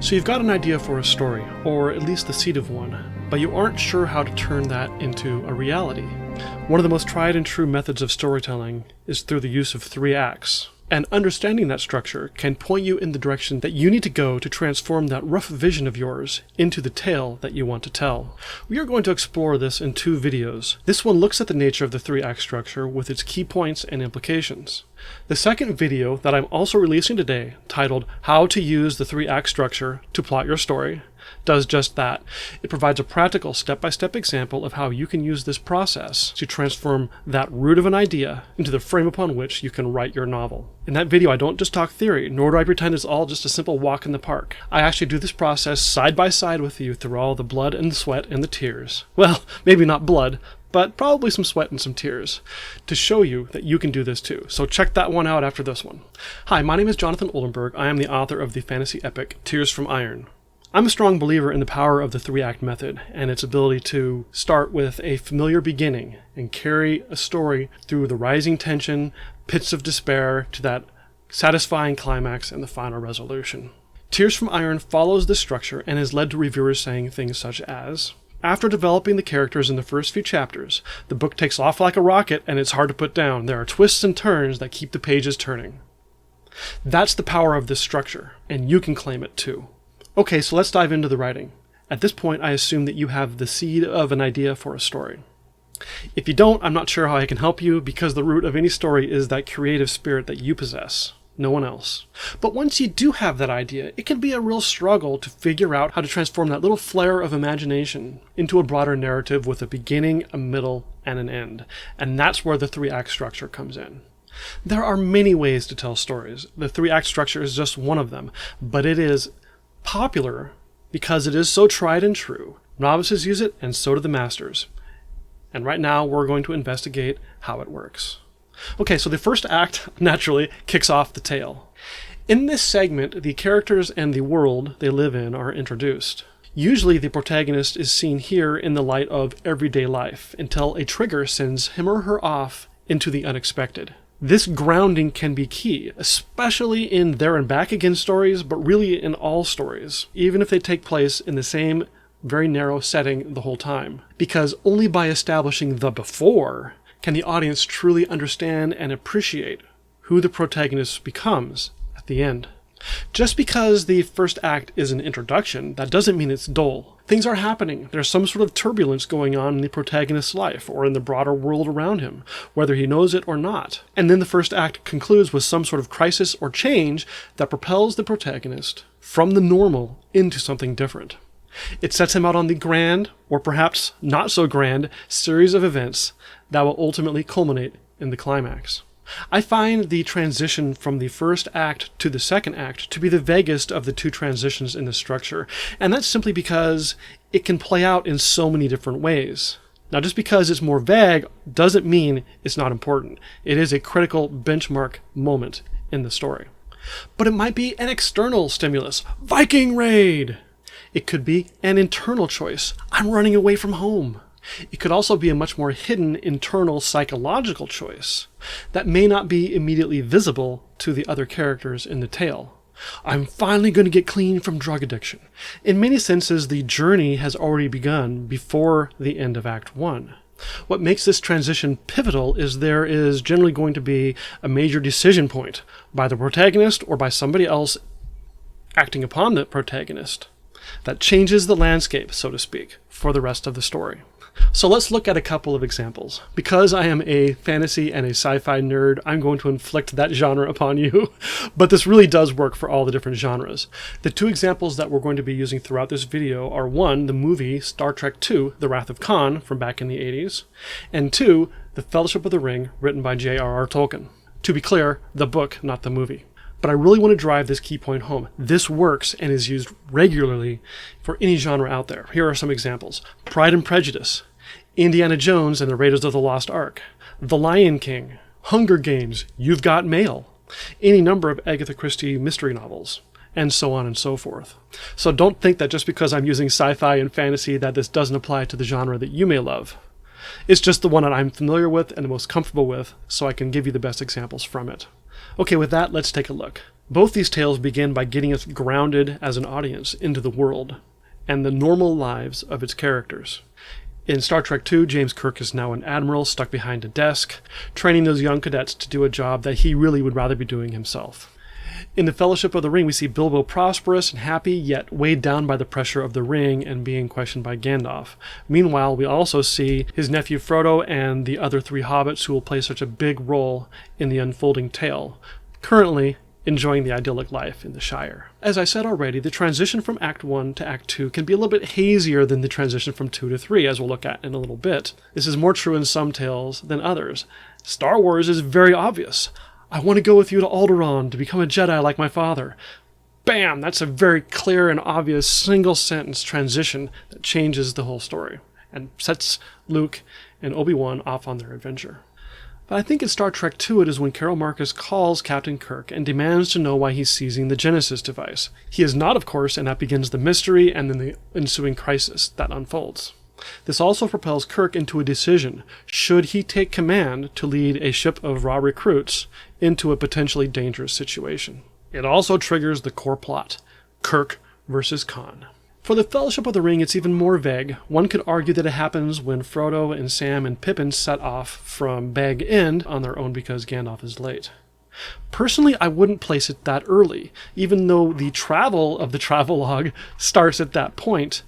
So you've got an idea for a story, or at least the seed of one, but you aren't sure how to turn that into a reality. One of the most tried and true methods of storytelling is through the use of 3 acts. And understanding that structure can point you in the direction that you need to go to transform that rough vision of yours into the tale that you want to tell. We are going to explore this in 2 videos. This one looks at the nature of the 3-act structure with its key points and implications. The second video that I'm also releasing today, titled How to Use the 3-Act Structure to Plot Your Story, does just that. It provides a practical step-by-step example of how you can use this process to transform that root of an idea into the frame upon which you can write your novel. In that video, I don't just talk theory, nor do I pretend it's all just a simple walk in the park. I actually do this process side by side with you through all the blood and the sweat and the tears. Well, maybe not blood, but probably some sweat and some tears, to show you that you can do this too. So check that one out after this one. Hi, my name is Jonathan Oldenburg. I am the author of the fantasy epic Tears from Iron. I'm a strong believer in the power of the 3-act method and its ability to start with a familiar beginning and carry a story through the rising tension, pits of despair, to that satisfying climax and the final resolution. Tears from Iron follows this structure and has led to reviewers saying things such as, after developing the characters in the first few chapters, the book takes off like a rocket and it's hard to put down. There are twists and turns that keep the pages turning. That's the power of this structure, and you can claim it too. Okay, so let's dive into the writing. At this point, I assume that you have the seed of an idea for a story. If you don't, I'm not sure how I can help you, because the root of any story is that creative spirit that you possess, no one else. But once you do have that idea, it can be a real struggle to figure out how to transform that little flare of imagination into a broader narrative with a beginning, a middle, and an end. And that's where the 3-act structure comes in. There are many ways to tell stories. The 3-act structure is just one of them, but it is popular because it is so tried and true. Novices use it, and so do the masters. And right now, we're going to investigate how it works. Okay, so the first act, naturally, kicks off the tale. In this segment, the characters and the world they live in are introduced. Usually, the protagonist is seen here in the light of everyday life, until a trigger sends him or her off into the unexpected. This grounding can be key, especially in there and back again stories, but really in all stories, even if they take place in the same very narrow setting the whole time. Because only by establishing the before can the audience truly understand and appreciate who the protagonist becomes at the end. Just because the first act is an introduction, that doesn't mean it's dull. Things are happening. There's some sort of turbulence going on in the protagonist's life or in the broader world around him, whether he knows it or not. And then the first act concludes with some sort of crisis or change that propels the protagonist from the normal into something different. It sets him out on the grand, or perhaps not so grand, series of events that will ultimately culminate in the climax. I find the transition from the first act to the second act to be the vaguest of the 2 transitions in the structure, and that's simply because it can play out in so many different ways. Now, just because it's more vague doesn't mean it's not important. It is a critical benchmark moment in the story. But it might be an external stimulus, Viking raid! It could be an internal choice, I'm running away from home. It could also be a much more hidden internal psychological choice that may not be immediately visible to the other characters in the tale. I'm finally going to get clean from drug addiction. In many senses, the journey has already begun before the end of Act 1. What makes this transition pivotal is there is generally going to be a major decision point by the protagonist or by somebody else acting upon the protagonist that changes the landscape, so to speak, for the rest of the story. So let's look at a couple of examples. Because I am a fantasy and a sci-fi nerd, I'm going to inflict that genre upon you, but this really does work for all the different genres. The 2 examples that we're going to be using throughout this video are 1, the movie Star Trek II, The Wrath of Khan from back in the 80s, and 2, The Fellowship of the Ring, written by J.R.R. Tolkien. To be clear, the book, not the movie. But I really want to drive this key point home. This works and is used regularly for any genre out there. Here are some examples. Pride and Prejudice, Indiana Jones and the Raiders of the Lost Ark, The Lion King, Hunger Games, You've Got Mail, any number of Agatha Christie mystery novels, and so on and so forth. So don't think that just because I'm using sci-fi and fantasy that this doesn't apply to the genre that you may love. It's just the one that I'm familiar with and the most comfortable with, so I can give you the best examples from it. Okay, with that, let's take a look. Both these tales begin by getting us grounded as an audience into the world and the normal lives of its characters. In Star Trek II, James Kirk is now an admiral stuck behind a desk, training those young cadets to do a job that he really would rather be doing himself. In The Fellowship of the Ring, we see Bilbo prosperous and happy, yet weighed down by the pressure of the ring and being questioned by Gandalf. Meanwhile, we also see his nephew Frodo and the other 3 hobbits who will play such a big role in the unfolding tale, currently enjoying the idyllic life in the Shire. As I said already, the transition from Act 1 to Act 2 can be a little bit hazier than the transition from 2 to 3, as we'll look at in a little bit. This is more true in some tales than others. Star Wars is very obvious. I want to go with you to Alderaan to become a Jedi like my father. Bam! That's a very clear and obvious single-sentence transition that changes the whole story and sets Luke and Obi-Wan off on their adventure. But I think in Star Trek II it is when Carol Marcus calls Captain Kirk and demands to know why he's seizing the Genesis device. He is not, of course, and that begins the mystery and then the ensuing crisis that unfolds. This also propels Kirk into a decision. Should he take command to lead a ship of raw recruits into a potentially dangerous situation? It also triggers the core plot, Kirk versus Khan. For the Fellowship of the Ring, it's even more vague. One could argue that it happens when Frodo and Sam and Pippin set off from Bag End on their own because Gandalf is late. Personally, I wouldn't place it that early, even though the travel of the travelogue starts at that point.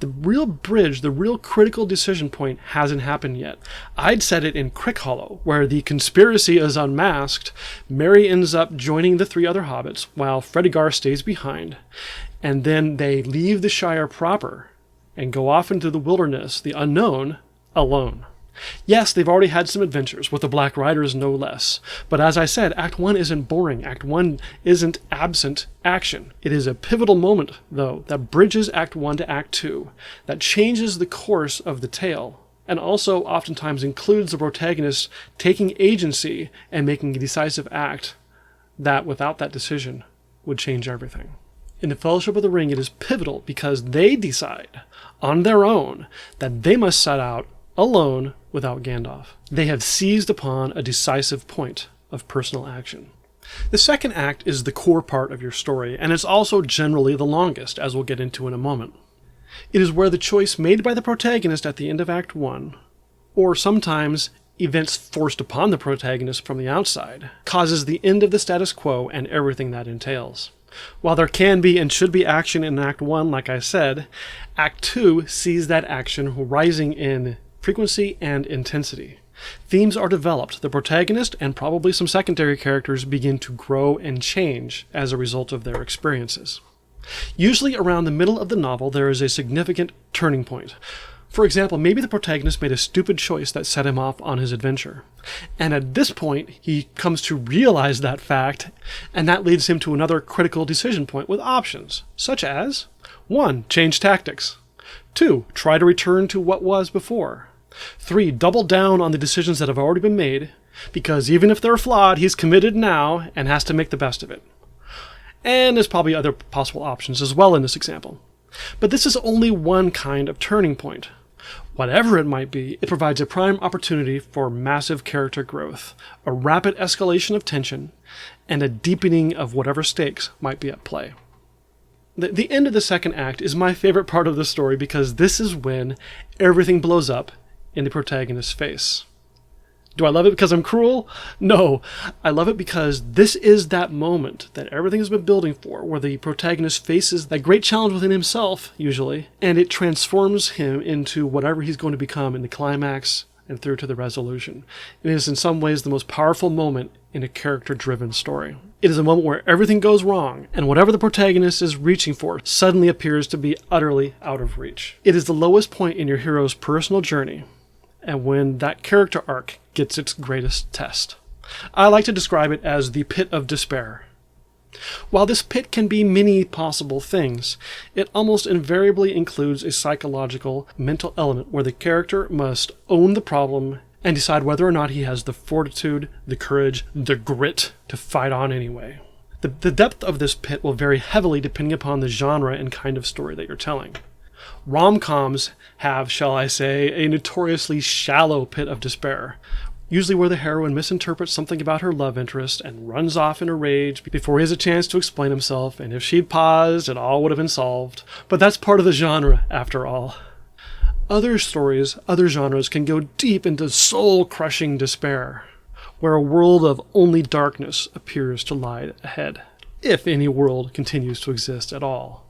The real bridge, the real critical decision point hasn't happened yet. I'd set it in Crickhollow, where the conspiracy is unmasked. Merry ends up joining the 3 other hobbits, while Fredegar stays behind. And then they leave the Shire proper and go off into the wilderness, the unknown, alone. Yes, they've already had some adventures, with the Black Riders no less. But as I said, Act 1 isn't boring. Act 1 isn't absent action. It is a pivotal moment, though, that bridges Act 1 to Act 2, that changes the course of the tale, and also oftentimes includes the protagonist taking agency and making a decisive act that, without that decision, would change everything. In the Fellowship of the Ring, it is pivotal because they decide, on their own, that they must set out alone without Gandalf. They have seized upon a decisive point of personal action. The second act is the core part of your story, and it's also generally the longest, as we'll get into in a moment. It is where the choice made by the protagonist at the end of Act 1, or sometimes events forced upon the protagonist from the outside, causes the end of the status quo and everything that entails. While there can be and should be action in Act 1, like I said, Act 2 sees that action rising in frequency and intensity. Themes are developed. The protagonist and probably some secondary characters begin to grow and change as a result of their experiences. Usually around the middle of the novel, there is a significant turning point. For example, maybe the protagonist made a stupid choice that set him off on his adventure. And at this point, he comes to realize that fact, and that leads him to another critical decision point with options, such as 1. Change tactics. 2. Try to return to what was before. 3. Double down on the decisions that have already been made, because even if they're flawed, he's committed now and has to make the best of it. And there's probably other possible options as well in this example. But this is only one kind of turning point. Whatever it might be, it provides a prime opportunity for massive character growth, a rapid escalation of tension, and a deepening of whatever stakes might be at play. The end of the second act is my favorite part of the story because this is when everything blows up in the protagonist's face. Do I love it because I'm cruel? No, I love it because this is that moment that everything has been building for, where the protagonist faces that great challenge within himself, usually, and it transforms him into whatever he's going to become in the climax and through to the resolution. It is in some ways the most powerful moment in a character-driven story. It is a moment where everything goes wrong, and whatever the protagonist is reaching for suddenly appears to be utterly out of reach. It is the lowest point in your hero's personal journey, and when that character arc gets its greatest test. I like to describe it as the pit of despair. While this pit can be many possible things, it almost invariably includes a psychological, mental element where the character must own the problem and decide whether or not he has the fortitude, the courage, the grit to fight on anyway. The depth of this pit will vary heavily depending upon the genre and kind of story that you're telling. Rom-coms have, shall I say, a notoriously shallow pit of despair, usually where the heroine misinterprets something about her love interest and runs off in a rage before he has a chance to explain himself, and if she'd paused, it all would have been solved. But that's part of the genre, after all. Other stories, other genres can go deep into soul-crushing despair, where a world of only darkness appears to lie ahead, if any world continues to exist at all.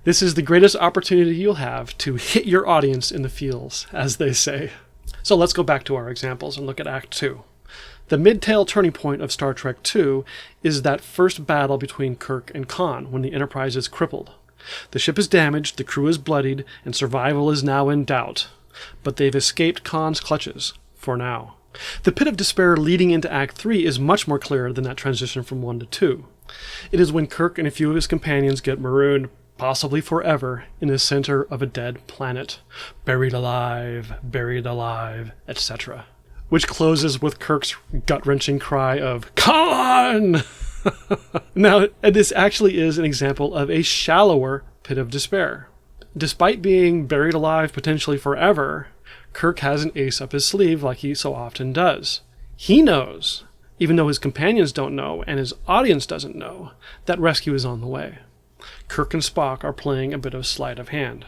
This is the greatest opportunity you'll have to hit your audience in the feels, as they say. So let's go back to our examples and look at Act 2. The mid-tale turning point of Star Trek II is that first battle between Kirk and Khan when the Enterprise is crippled. The ship is damaged, the crew is bloodied, and survival is now in doubt. But they've escaped Khan's clutches, for now. The pit of despair leading into Act 3 is much more clear than that transition from 1 to 2. It is when Kirk and a few of his companions get marooned, possibly forever, in the center of a dead planet. Buried alive, etc. Which closes with Kirk's gut-wrenching cry of, "Khan!" Now, this actually is an example of a shallower pit of despair. Despite being buried alive potentially forever, Kirk has an ace up his sleeve like he so often does. He knows, even though his companions don't know and his audience doesn't know, that rescue is on the way. Kirk and Spock are playing a bit of sleight of hand.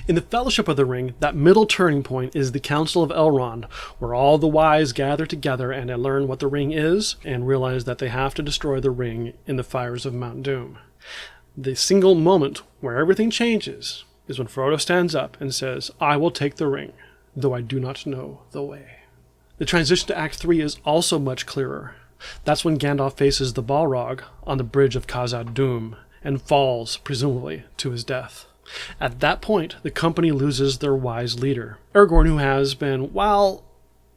In the Fellowship of the Ring, that middle turning point is the Council of Elrond, where all the wise gather together and they learn what the ring is and realize that they have to destroy the ring in the fires of Mount Doom. The single moment where everything changes is when Frodo stands up and says, "I will take the ring, though I do not know the way." The transition to Act 3 is also much clearer. That's when Gandalf faces the Balrog on the bridge of Khazad-dûm and falls, presumably, to his death. At that point, the company loses their wise leader. Aragorn, who has been, well,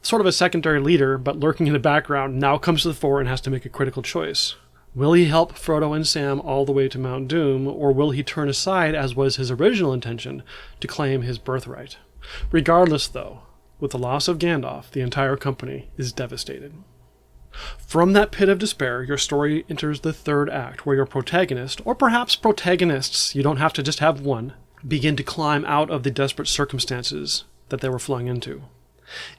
sort of a secondary leader, but lurking in the background, now comes to the fore and has to make a critical choice. Will he help Frodo and Sam all the way to Mount Doom, or will he turn aside, as was his original intention, to claim his birthright? Regardless, though, with the loss of Gandalf, the entire company is devastated. From that pit of despair, your story enters the third act, where your protagonist, or perhaps protagonists, you don't have to just have one, begin to climb out of the desperate circumstances that they were flung into.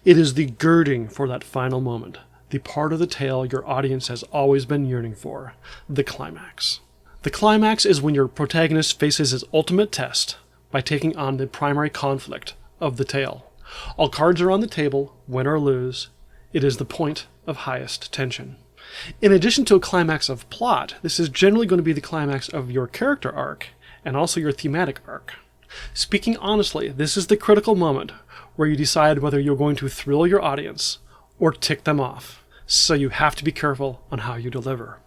It is the girding for that final moment, the part of the tale your audience has always been yearning for, the climax. The climax is when your protagonist faces his ultimate test by taking on the primary conflict of the tale. All cards are on the table, win or lose. It is the point of highest tension. In addition to a climax of plot, this is generally going to be the climax of your character arc and also your thematic arc. Speaking honestly, this is the critical moment where you decide whether you're going to thrill your audience or tick them off, so you have to be careful on how you deliver.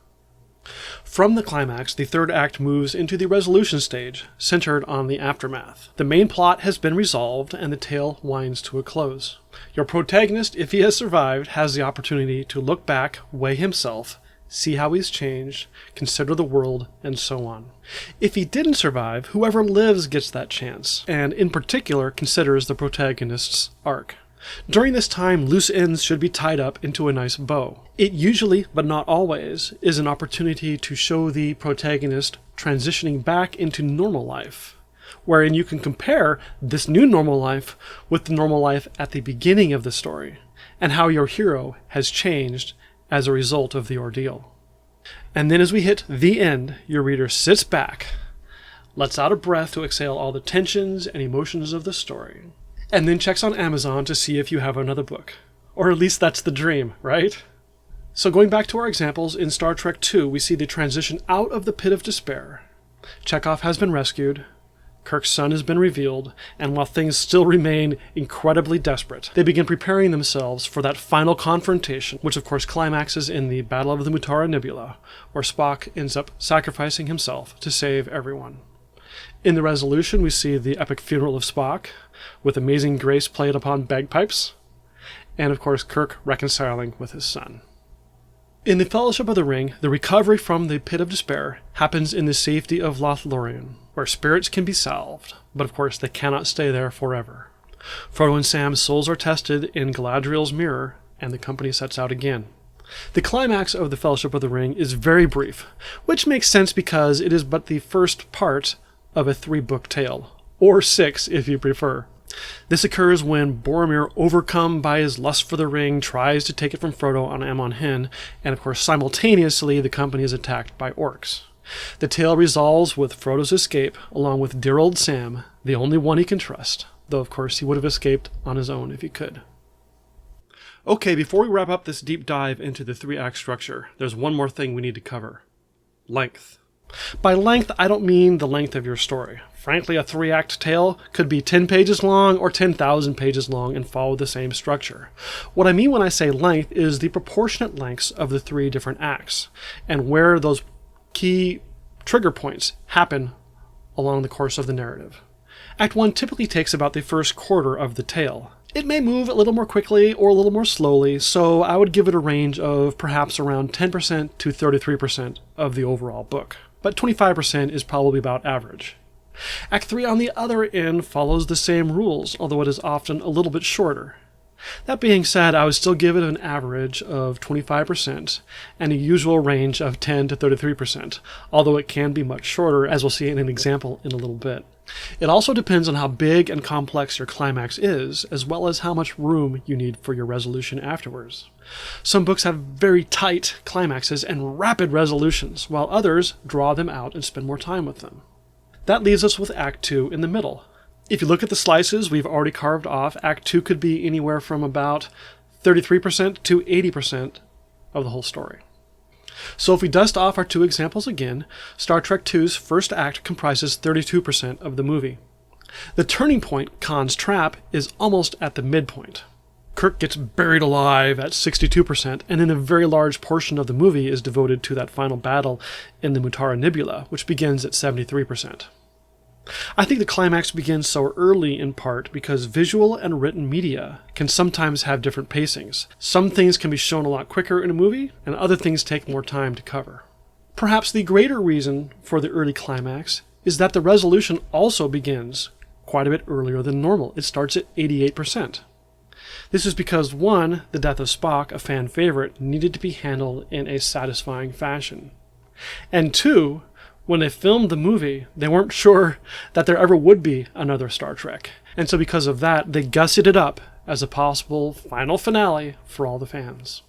From the climax, the third act moves into the resolution stage, centered on the aftermath. The main plot has been resolved, and the tale winds to a close. Your protagonist, if he has survived, has the opportunity to look back, weigh himself, see how he's changed, consider the world, and so on. If he didn't survive, whoever lives gets that chance, and in particular considers the protagonist's arc. During this time, loose ends should be tied up into a nice bow. It usually, but not always, is an opportunity to show the protagonist transitioning back into normal life, wherein you can compare this new normal life with the normal life at the beginning of the story, and how your hero has changed as a result of the ordeal. And then as we hit the end, your reader sits back, lets out a breath to exhale all the tensions and emotions of the story, and then checks on Amazon to see if you have another book. Or at least that's the dream, right? So going back to our examples, in Star Trek II, we see the transition out of the pit of despair. Chekhov has been rescued, Kirk's son has been revealed, and while things still remain incredibly desperate, they begin preparing themselves for that final confrontation, which of course climaxes in the Battle of the Mutara Nebula, where Spock ends up sacrificing himself to save everyone. In the resolution, we see the epic funeral of Spock, with amazing grace played upon bagpipes, and of course Kirk reconciling with his son. In the Fellowship of the Ring, the recovery from the pit of despair happens in the safety of Lothlorien, where spirits can be salved, but of course they cannot stay there forever. Frodo and Sam's souls are tested in Galadriel's mirror, and the company sets out again. The climax of the Fellowship of the Ring is very brief, which makes sense because it is but the first part of a 3-book tale, or 6 if you prefer. This occurs when Boromir, overcome by his lust for the ring, tries to take it from Frodo on Amon Hen, and of course simultaneously the company is attacked by orcs. The tale resolves with Frodo's escape, along with dear old Sam, the only one he can trust, though of course he would have escaped on his own if he could. Okay, before we wrap up this deep dive into the 3-act structure, there's one more thing we need to cover. Length. By length, I don't mean the length of your story. Frankly, a 3-act tale could be 10 pages long or 10,000 pages long and follow the same structure. What I mean when I say length is the proportionate lengths of the 3 different acts, and where those key trigger points happen along the course of the narrative. Act 1 typically takes about the first quarter of the tale. It may move a little more quickly or a little more slowly, so I would give it a range of perhaps around 10% to 33% of the overall book. But 25% is probably about average. Act 3 on the other end follows the same rules, although it is often a little bit shorter. That being said, I would still give it an average of 25% and a usual range of 10 to 33%, although it can be much shorter, as we'll see in an example in a little bit. It also depends on how big and complex your climax is, as well as how much room you need for your resolution afterwards. Some books have very tight climaxes and rapid resolutions, while others draw them out and spend more time with them. That leaves us with Act 2 in the middle. If you look at the slices we've already carved off, Act 2 could be anywhere from about 33% to 80% of the whole story. So if we dust off our 2 examples again, Star Trek II's first act comprises 32% of the movie. The turning point, Khan's Trap, is almost at the midpoint. Kirk gets buried alive at 62%, and then a very large portion of the movie is devoted to that final battle in the Mutara Nebula, which begins at 73%. I think the climax begins so early in part because visual and written media can sometimes have different pacings. Some things can be shown a lot quicker in a movie, and other things take more time to cover. Perhaps the greater reason for the early climax is that the resolution also begins quite a bit earlier than normal. It starts at 88%. This is because 1, the death of Spock, a fan favorite, needed to be handled in a satisfying fashion. And 2, when they filmed the movie, they weren't sure that there ever would be another Star Trek. And so because of that, they gussied it up as a possible final finale for all the fans.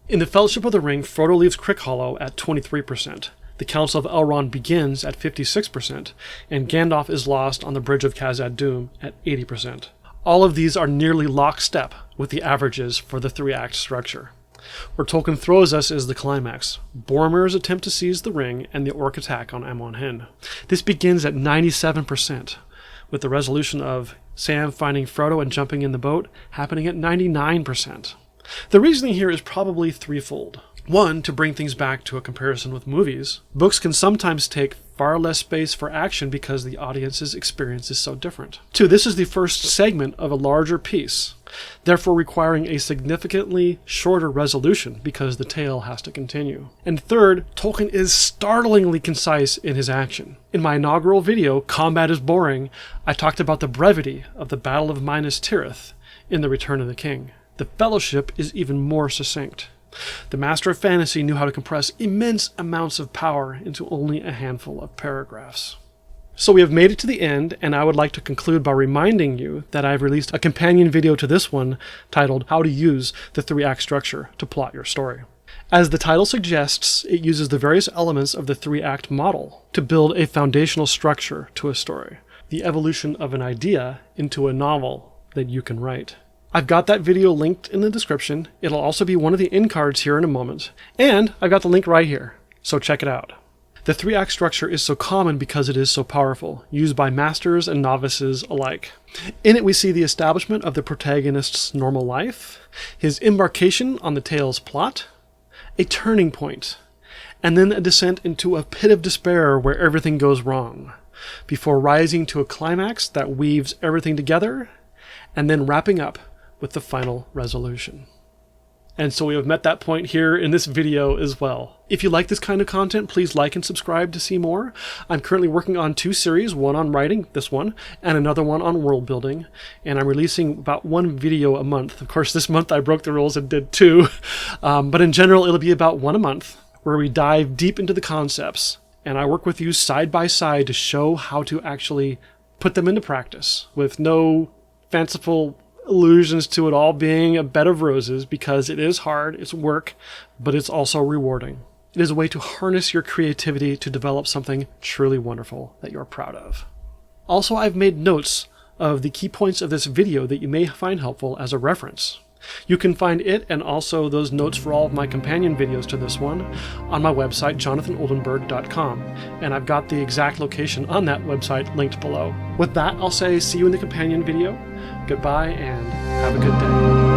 In the Fellowship of the Ring, Frodo leaves Crickhollow at 23%. The Council of Elrond begins at 56%, and Gandalf is lost on the Bridge of Khazad-dûm at 80%. All of these are nearly lockstep with the averages for the 3-act structure. Where Tolkien throws us is the climax, Boromir's attempt to seize the ring and the orc attack on Amon Hen. This begins at 97%, with the resolution of Sam finding Frodo and jumping in the boat happening at 99%. The reasoning here is probably threefold. 1, to bring things back to a comparison with movies. Books can sometimes take far less space for action because the audience's experience is so different. 2, this is the first segment of a larger piece, therefore requiring a significantly shorter resolution because the tale has to continue. And 3rd, Tolkien is startlingly concise in his action. In my inaugural video, Combat is Boring, I talked about the brevity of the Battle of Minas Tirith in The Return of the King. The Fellowship is even more succinct. The master of fantasy knew how to compress immense amounts of power into only a handful of paragraphs. So we have made it to the end, and I would like to conclude by reminding you that I've released a companion video to this one titled How to Use the 3-Act Structure to Plot Your Story. As the title suggests, it uses the various elements of the 3-act model to build a foundational structure to a story, the evolution of an idea into a novel that you can write. I've got that video linked in the description. It'll also be one of the end cards here in a moment. And I've got the link right here, so check it out. The 3-act structure is so common because it is so powerful, used by masters and novices alike. In it we see the establishment of the protagonist's normal life, his embarkation on the tale's plot, a turning point, and then a descent into a pit of despair where everything goes wrong, before rising to a climax that weaves everything together, and then wrapping up with the final resolution. And so we have met that point here in this video as well. If you like this kind of content, please like and subscribe to see more. I'm currently working on 2 series, one on writing, this one, and another one on world building, and I'm releasing about 1 video a month. Of course, this month I broke the rules and did 2, but in general it'll be about 1 a month, where we dive deep into the concepts, and I work with you side by side to show how to actually put them into practice with no fanciful allusions to it all being a bed of roses, because it is hard, it's work, but it's also rewarding. It is a way to harness your creativity to develop something truly wonderful that you're proud of. Also, I've made notes of the key points of this video that you may find helpful as a reference. You can find it and also those notes for all of my companion videos to this one on my website, jonathanoldenburg.com, and I've got the exact location on that website linked below. With that, I'll say see you in the companion video. Goodbye and have a good day.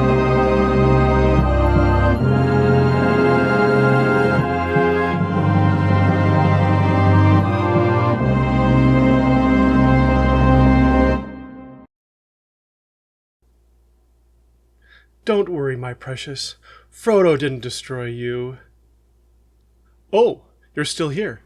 Don't worry, my precious. Frodo didn't destroy you. Oh, you're still here.